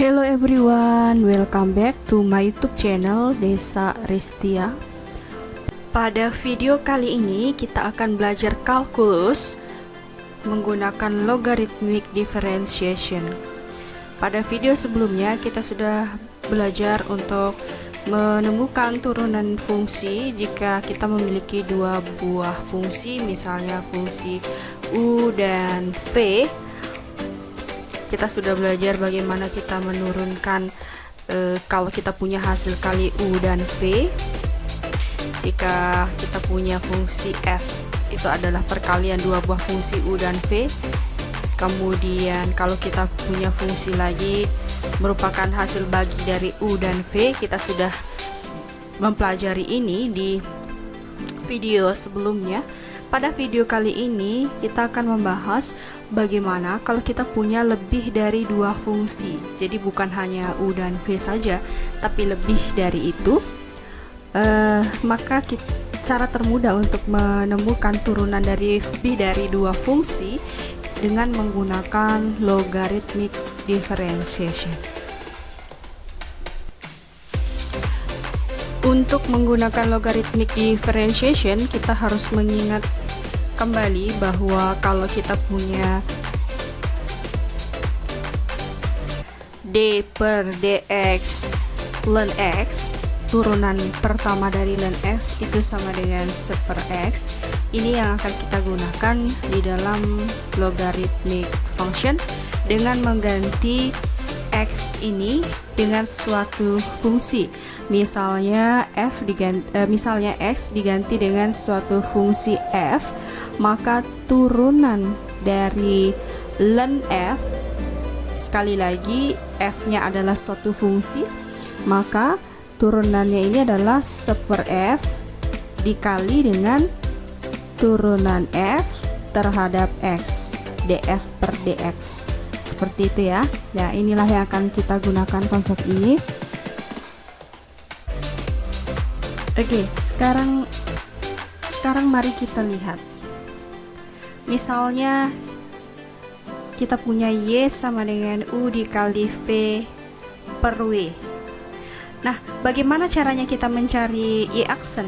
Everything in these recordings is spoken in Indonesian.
Hello everyone, welcome back to my YouTube channel Desa Restia. Pada video kali ini kita akan belajar kalkulus menggunakan logarithmic differentiation. Pada video sebelumnya kita sudah belajar untuk menemukan turunan fungsi jika kita memiliki dua buah fungsi, misalnya fungsi U dan V. Kita sudah belajar bagaimana kita menurunkan kalau kita punya hasil kali U dan V. Jika kita punya fungsi F, itu adalah perkalian dua buah fungsi U dan V. Kemudian kalau kita punya fungsi lagi merupakan hasil bagi dari U dan V. Kita sudah mempelajari ini di video sebelumnya. Pada video kali ini kita akan membahas bagaimana kalau kita punya lebih dari dua fungsi. Jadi bukan hanya U dan V saja, tapi lebih dari itu. Maka cara termudah untuk menemukan turunan dari lebih dari dua fungsi dengan menggunakan logarithmic differentiation. Untuk menggunakan logarithmic differentiation, kita harus mengingat kembali bahwa kalau kita punya d per dx ln x, turunan pertama dari ln x itu sama dengan 1 per x. Ini yang akan kita gunakan di dalam logarithmic function dengan mengganti x ini dengan suatu fungsi. Misalnya x diganti dengan suatu fungsi f, maka turunan dari ln f, sekali lagi f-nya adalah suatu fungsi, maka turunannya ini adalah 1 per f dikali dengan turunan f terhadap x, df per dx. Seperti itu ya. Nah, inilah yang akan kita gunakan konsep ini. Oke, sekarang mari kita lihat. Misalnya kita punya y sama dengan u dikali v per w. Nah, bagaimana caranya kita mencari y aksen?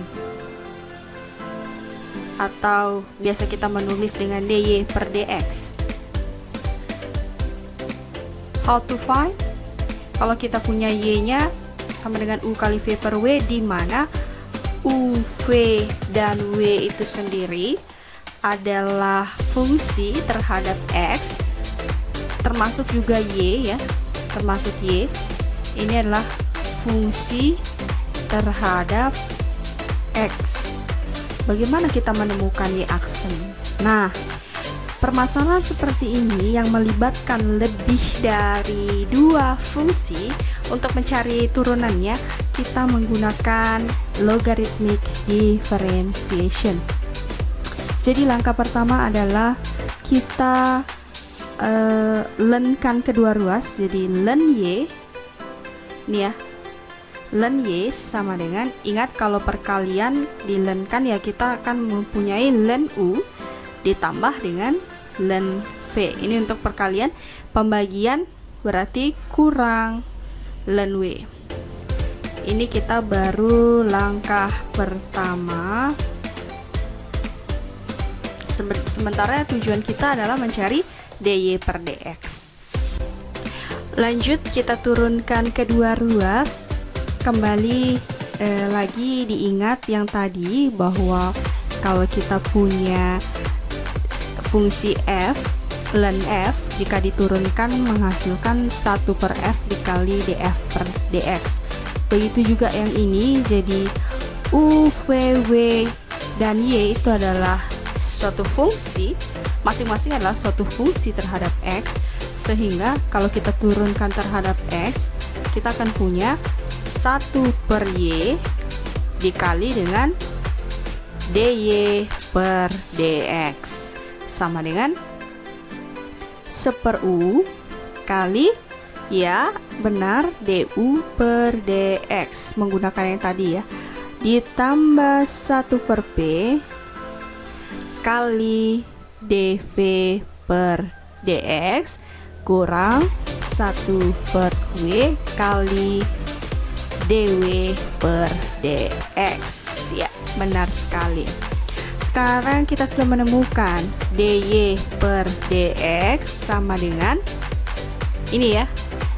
Atau biasa kita menulis dengan dy per dx. How to find? Kalau kita punya y-nya sama dengan u kali v per w, di mana u, v, dan w itu sendiri adalah fungsi terhadap x, termasuk juga y ya, termasuk y. Ini adalah fungsi terhadap x. Bagaimana kita menemukan y aksen? Nah, permasalahan seperti ini yang melibatkan lebih dari dua fungsi, untuk mencari turunannya kita menggunakan logarithmic differentiation. Jadi langkah pertama adalah kita ln-kan kedua ruas. Jadi ln y, ini ya, ln y sama dengan, ingat kalau perkalian di ln-kan ya, kita akan mempunyai ln u ditambah dengan ln v. Ini untuk perkalian, pembagian berarti kurang ln w. Ini kita baru langkah pertama. Sementara tujuan kita adalah mencari dy per dx. Lanjut, kita turunkan kedua ruas. Kembali lagi diingat yang tadi bahwa kalau kita punya fungsi f, ln f, jika diturunkan menghasilkan 1 per f dikali df per dx. Begitu juga yang ini, jadi u, v, w, dan y itu adalah suatu fungsi, masing-masing adalah suatu fungsi terhadap x, sehingga kalau kita turunkan terhadap x, kita akan punya 1 per y dikali dengan dy per dx sama dengan 1 per u kali, ya benar, du per dx, menggunakan yang tadi ya, ditambah 1 per p kali dv per dx kurang 1 per W kali dW per dx. Ya, benar sekali. Sekarang kita sudah menemukan dy per dx sama dengan ini ya,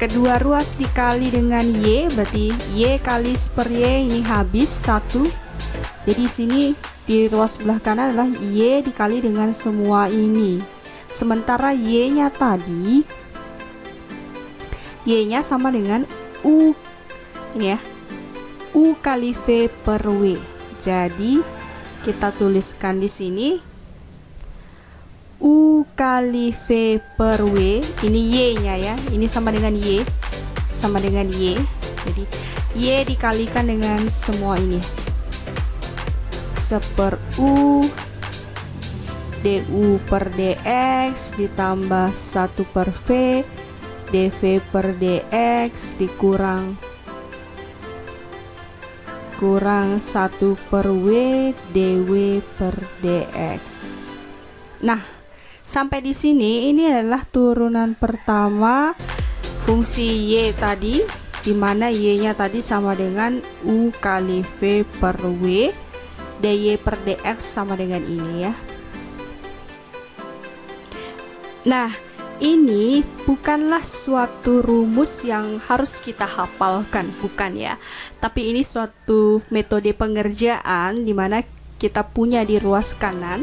kedua ruas dikali dengan y, berarti y kali per y ini habis 1. Jadi sini di ruas sebelah kanan adalah y dikali dengan semua ini. Sementara y-nya tadi, y-nya sama dengan u ini ya, u kali v per w. Jadi kita tuliskan di sini u kali v per w, ini y-nya ya, ini sama dengan y, sama dengan y. Jadi y dikalikan dengan semua ini, 1 per u du per dx ditambah 1 per v dv per dx dikurang 1 per w dw per dx. Nah, sampai di sini ini adalah turunan pertama fungsi y tadi, di mana y-nya tadi sama dengan u kali v per w, dy per dx sama dengan ini ya. Nah, ini bukanlah suatu rumus yang harus kita hafalkan, bukan ya. Tapi ini suatu metode pengerjaan di mana kita punya di ruas kanan.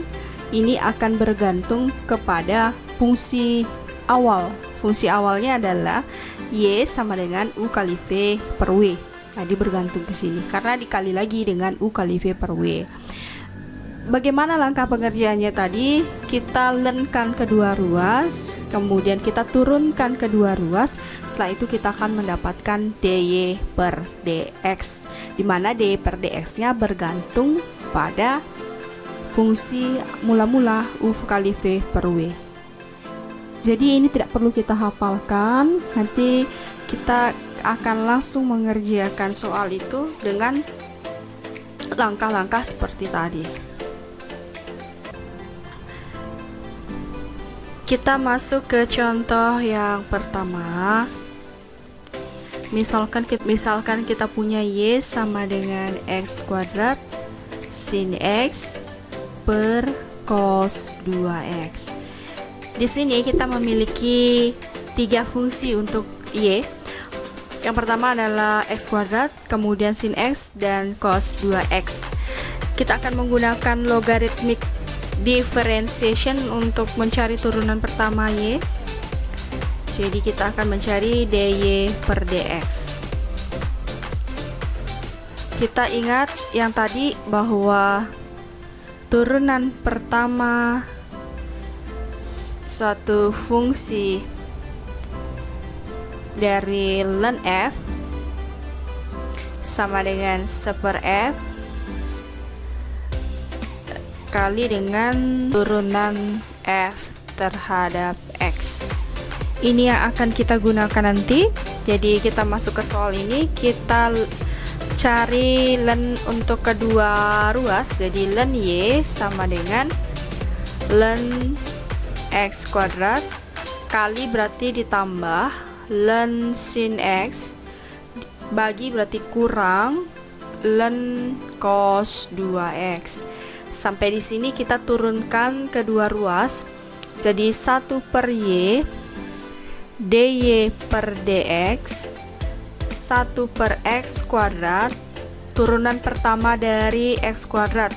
Ini akan bergantung kepada fungsi awal. Fungsi awalnya adalah y sama dengan u kali v per w. Jadi bergantung ke sini karena dikali lagi dengan u kali v per w. Bagaimana langkah pengerjaannya tadi? Kita lenkan kedua ruas, kemudian kita turunkan kedua ruas. Setelah itu kita akan mendapatkan dy per dx, di mana dy per dx nya bergantung pada fungsi mula-mula u kali v per w. Jadi ini tidak perlu kita hafalkan, nanti kita akan langsung mengerjakan soal itu dengan langkah-langkah seperti tadi. Kita masuk ke contoh yang pertama. Misalkan kita punya y sama dengan x kuadrat sin x per cos 2x. Di sini kita memiliki 3 fungsi untuk y. Yang pertama adalah x kuadrat, kemudian sin x dan cos 2x. Kita akan menggunakan logaritmik differentiation untuk mencari turunan pertama y. Jadi kita akan mencari dy per dx. Kita ingat yang tadi bahwa turunan pertama suatu fungsi dari ln f sama dengan 1 per f kali dengan turunan f terhadap x. Ini yang akan kita gunakan nanti. Jadi kita masuk ke soal ini, kita cari ln untuk kedua ruas. Jadi ln y sama dengan ln x kuadrat kali berarti ditambah ln sin x bagi berarti kurang ln cos 2x. Sampai di sini kita turunkan kedua ruas. Jadi 1 per y dy per dx 1 per x kuadrat, turunan pertama dari x kuadrat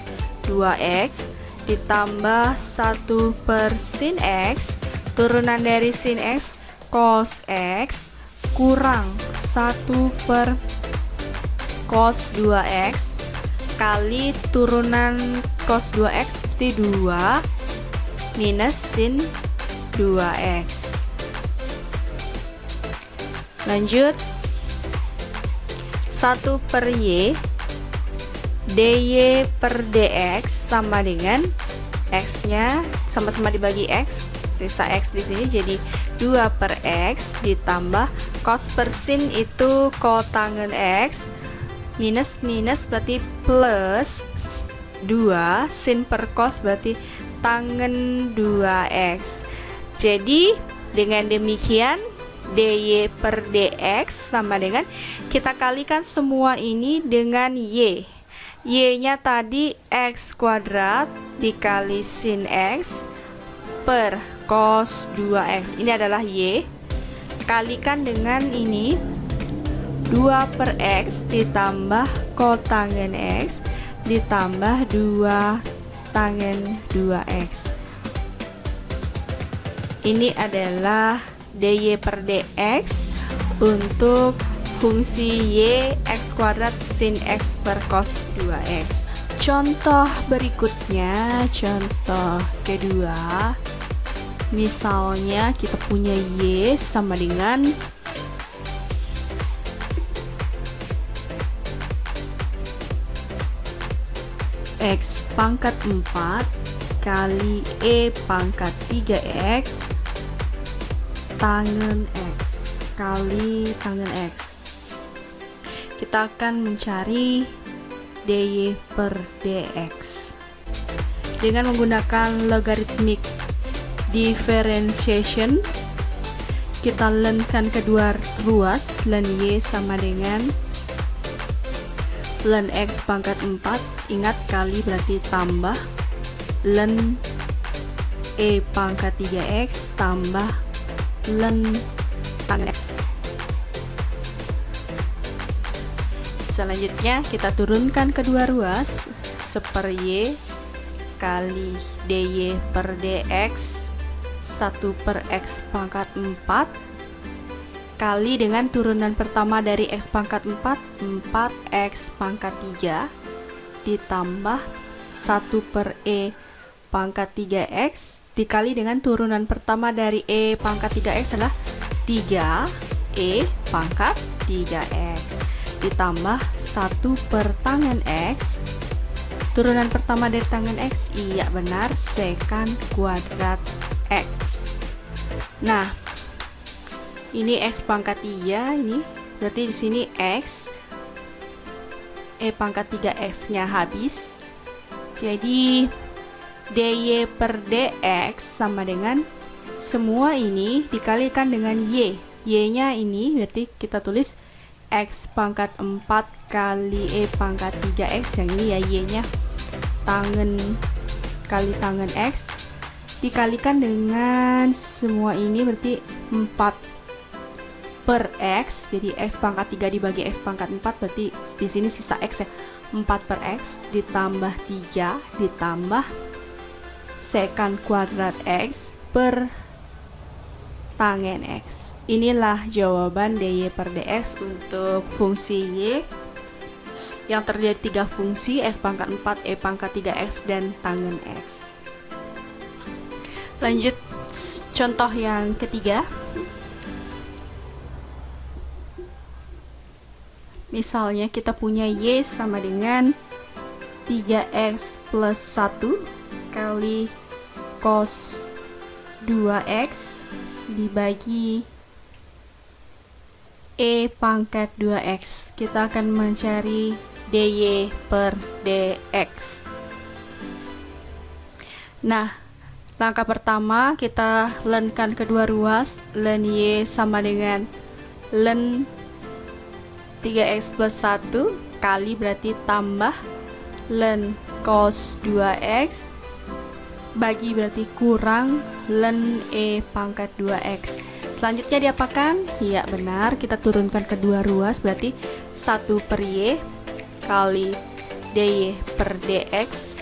2x ditambah 1 per sin x, turunan dari sin x cos x kurang 1 per cos 2x kali turunan cos 2x seperti 2 minus sin 2x. Lanjut, 1 per y dy per dx sama dengan x nya sama-sama dibagi x, sisa x di sini jadi 2 per x ditambah cos per sin itu kotangen x minus berarti plus 2, sin per cos berarti tangen 2x. Jadi dengan demikian dy per dx sama dengan kita kalikan semua ini dengan y. Y-nya tadi x kuadrat dikali sin x per cos 2x. Ini adalah y. Kalikan dengan ini 2 per x ditambah kotangen x ditambah 2 tangen 2x. Ini adalah dy per dx untuk fungsi y x kuadrat sin x per cos 2x. Contoh berikutnya, contoh kedua, misalnya kita punya y sama dengan x pangkat 4 kali e pangkat 3x tangen x kali tangen x. Kita akan mencari dy per dx dengan menggunakan logarithmic differentiation. Kita lenkan kedua ruas, len y sama dengan len x pangkat 4, ingat kali berarti tambah len e pangkat 3x tambah len tangen x. Selanjutnya kita turunkan kedua ruas, seper y kali dy per dx 1 per x pangkat 4 kali dengan turunan pertama dari x pangkat 4, 4x pangkat 3 ditambah 1 per e pangkat 3x dikali dengan turunan pertama dari e pangkat 3x adalah 3e pangkat 3x ditambah 1 per tangen x. Turunan pertama dari tangen x, iya benar, sekant kuadrat x. Nah, ini x pangkat 3, ini berarti di sini x e pangkat 3x nya habis. Jadi dy per dx sama dengan semua ini dikalikan dengan y. Y nya ini berarti kita tulis x pangkat 4 kali e pangkat 3x, yang ini ya y nya tangen kali tangen x dikalikan dengan semua ini berarti 4 per x. Jadi x pangkat 3 dibagi x pangkat 4 berarti di sini sisa x ya, 4 per x ditambah 3 ditambah sekant kuadrat x per tangen x. Inilah jawaban dy per dx untuk fungsi y yang terdiri 3 fungsi, x pangkat 4, e pangkat 3x dan tangen x. Lanjut contoh yang ketiga. Misalnya kita punya y sama dengan 3x plus 1 kali cos 2x dibagi e pangkat 2x. Kita akan mencari dy per dx. Nah, langkah pertama kita lenkan kedua ruas, len y sama dengan len 3x plus 1 kali berarti tambah len cos 2x bagi berarti kurang len e pangkat 2x. Selanjutnya diapakan? Ya benar, kita turunkan kedua ruas berarti 1 per y kali dy per dx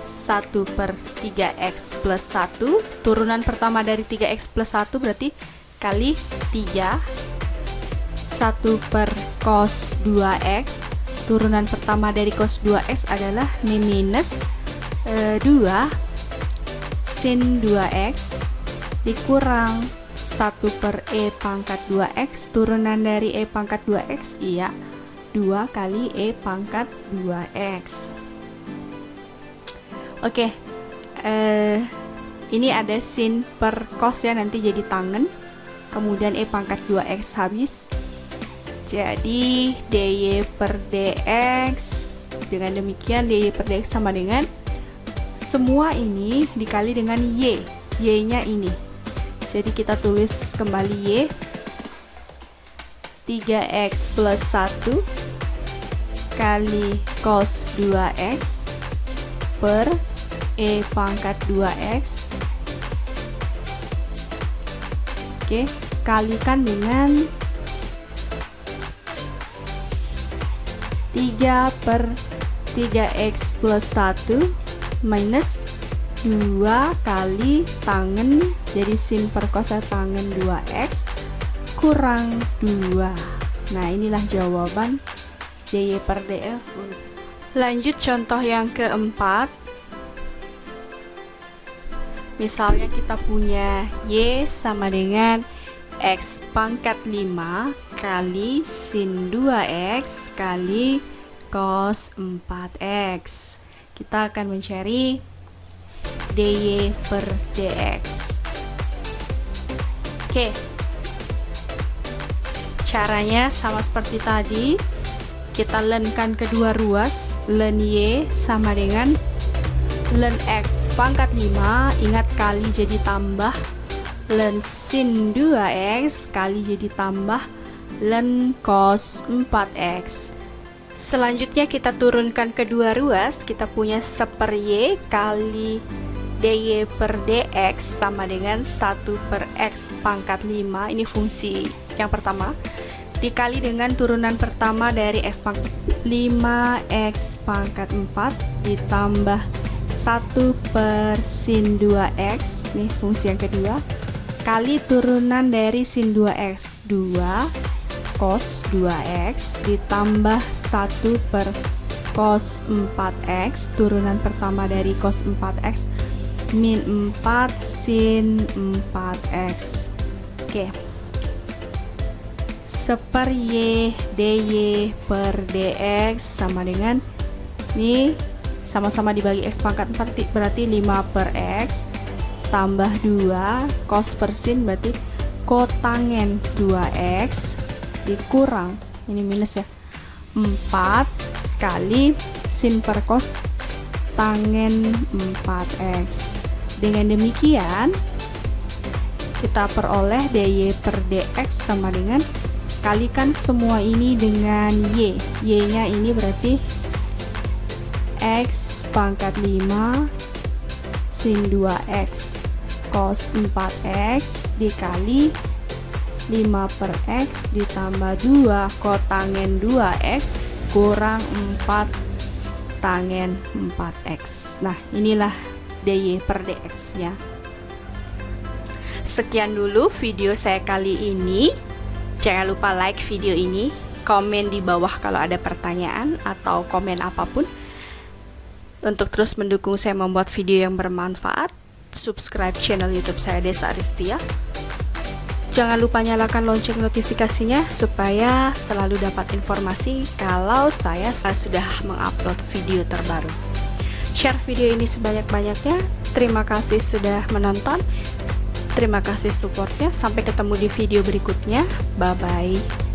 1 per 3x plus 1. Turunan pertama dari 3x plus 1 berarti kali 3 1 per cos 2x. Turunan pertama dari cos 2x adalah minus 2 sin 2x dikurang 1 per e pangkat 2x. Turunan dari e pangkat 2x, iya 2 kali e pangkat 2x. Oke, ini ada sin per cos ya, nanti jadi tangen. Kemudian e pangkat 2x habis. Jadi dy per dx, dengan demikian dy per dx sama dengan semua ini dikali dengan y nya ini. Jadi kita tulis kembali y 3x plus 1 kali cos 2x per E pangkat 2x. Oke, kalikan dengan 3 per 3x plus 1 minus 2 kali tangen, jadi sin per cos tangen 2x kurang 2. Nah, inilah jawaban dy per dx. Lanjut contoh yang keempat. Misalnya kita punya y sama dengan x pangkat 5 kali sin 2x kali cos 4x. Kita akan mencari dy per dx. Oke, caranya sama seperti tadi. Kita lenkan kedua ruas. Len y sama dengan len x pangkat 5, ingat kali jadi tambah, len sin 2x kali jadi tambah len cos 4x. Selanjutnya kita turunkan kedua ruas, kita punya 1 y kali dy per dx sama dengan 1 per x pangkat 5, ini fungsi yang pertama, dikali dengan turunan pertama dari x pangkat 5x pangkat 4 ditambah 1 per sin 2x, ini fungsi yang kedua, kali turunan dari sin 2x 2 cos 2x ditambah 1 per cos 4x, turunan pertama dari cos 4x min 4 sin 4x. Oke, 1 y dy per dx sama dengan ini sama-sama dibagi x pangkat 4 berarti 5 per x tambah 2 cos per sin berarti kotangen 2x dikurang ini minus ya 4 kali sin per cos tangen 4x. Dengan demikian kita peroleh dy per dx sama dengan kalikan semua ini dengan y nya ini berarti x pangkat 5 sin 2x cos 4x dikali 5 per x ditambah 2 kotangen 2x kurang 4 tangen 4x. Nah, inilah dy per dx nya. Sekian dulu video saya kali ini. Jangan lupa like video ini, komen di bawah kalau ada pertanyaan atau komen apapun. Untuk terus mendukung saya membuat video yang bermanfaat, subscribe channel YouTube saya Desa Aristia. Jangan lupa nyalakan lonceng notifikasinya supaya selalu dapat informasi kalau saya sudah mengupload video terbaru. Share video ini sebanyak-banyaknya. Terima kasih sudah menonton. Terima kasih supportnya. Sampai ketemu di video berikutnya. Bye-bye.